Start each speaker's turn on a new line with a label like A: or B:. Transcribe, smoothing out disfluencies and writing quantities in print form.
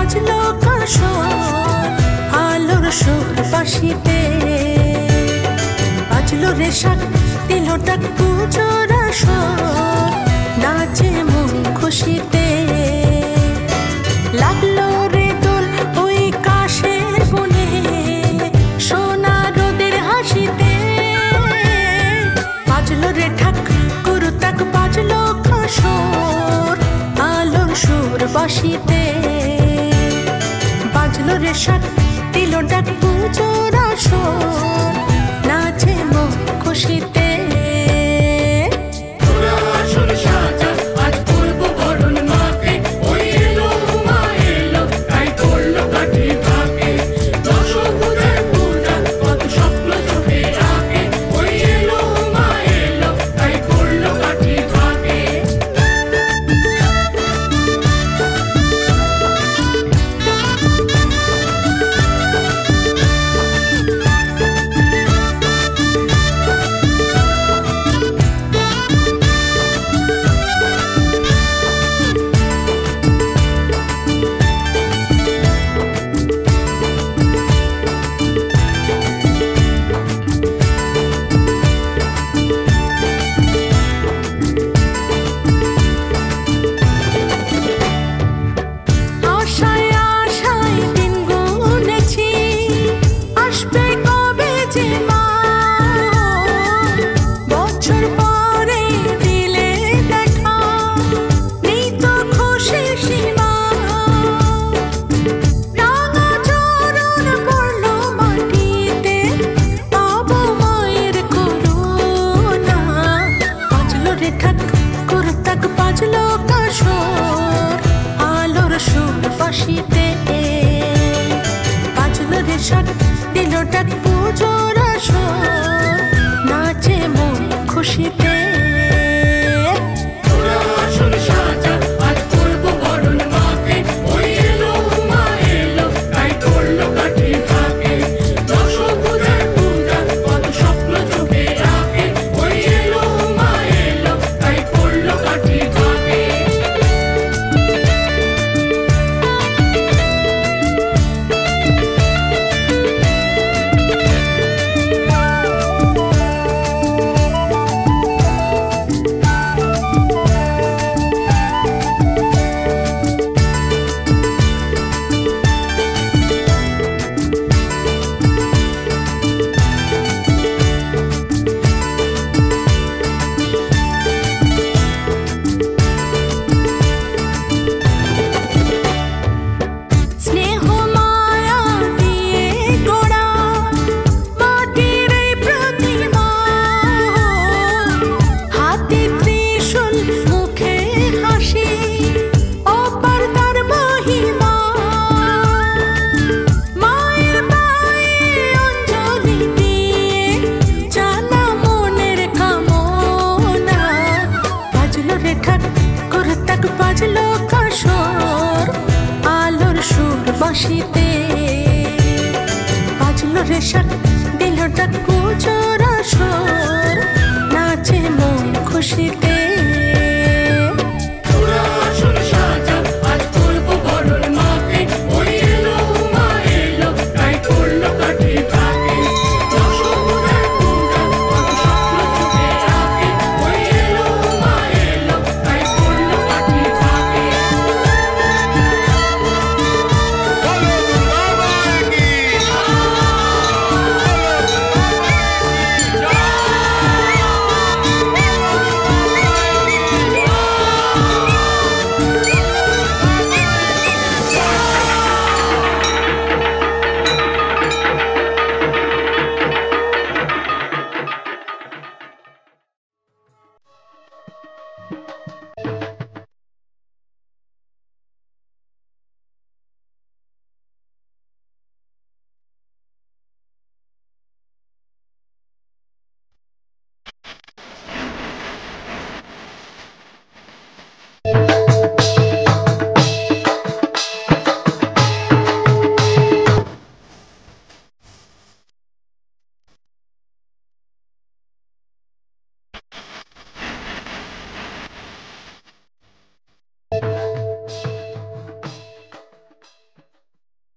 A: বাজলো কাঁসর আলোর সুর বাঁশিতে বাজলো রে শাক দিল ডাক পুজোর আসর নাচে মন খুশিতে লাগলো রে দোল ওই কাশের বনে সোনা রোদের হাসিতে বাজলো রে ঢাক কুরুতাক বাজলো কাঁসর আলোর সুর বাঁশিতে বাজলো রে শাক দিল ডাক পুজোর আসর নাচে মন খুশিতে বাজলো কাঁসর আলোর সুর বাঁশিতে বাজলো রে শাক দিল ডাক পুজোর আসর নাচে মন খুশিতে বাজলো কাঁসর আলোর সুর বাঁশিতে বাজলো রে শাক দিল ডাক পুজোর আসর নাচে মন খুশিতে।